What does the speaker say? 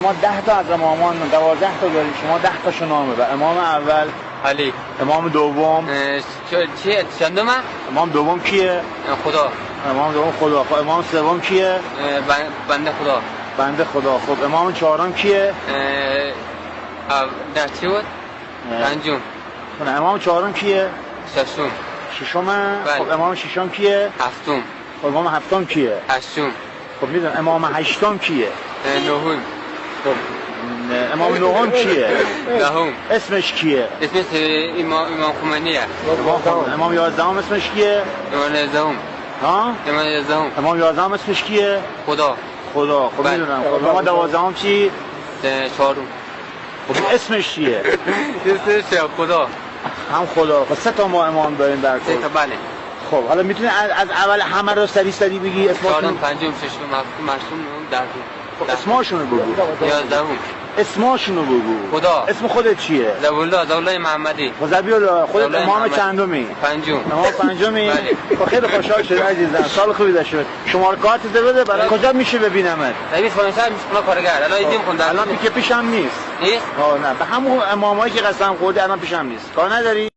ما 10 تا از امامان 12 تا داریم، شما 10 تاشو نام ببر. امام اول علی. امام دوم چیه چندمه؟ امام دوم کیه؟ خدا. امام دوم خدا. خب امام سوم کیه؟ بنده خدا. بنده خدا. خب امام چهارم کیه؟ نه چی بود؟ پنجم. نه امام چهارم کیه؟ ششم. ششم. خب امام ششم کیه؟ هفتم. خب امام هفتم کیه؟ هشتم. خب میدونم امام هشتم کیه؟ نهم. خب امام نهم کیه؟ دهم. اسمش کیه؟ اسمش امام خمینیه. امام 11 اسمش کیه؟ امام 11. ها؟ امام 11. امام 11 اسمش کیه؟ خدا. خدا. خب میدونم. خب امام 12 چی؟ چهارم. خب اسمش چیه؟ اسمش خدا. هم خدا. خب سه تا ما امام داریم در کل. سه تا بله. خب حالا میتونی از اول همه رو سری بگی اسمشون؟ چهارم، پنجم، ششم، هفتم، هشتم، نهم، دهم. خب اسمشون رو بگو. 11. اسمشون رو بگو. خدا. اسم خودت چیه؟ زبی‌الله محمدی. خب زبی‌الله. خودت امام چندمی؟ پنجم. امام پنجمی؟ بله. خب خیلی خوشحال شد عزیزم. سال خوبی داشته باش. شماره کارت بده برای کجا میشه ببینمت؟ نبی فرانسه میشه کارگر. الان ایدیم خوندم. الان پیشم نیست. نیست؟ نه به همون امامایی که قسم خوردی الان پیشم نیست. کار نداری؟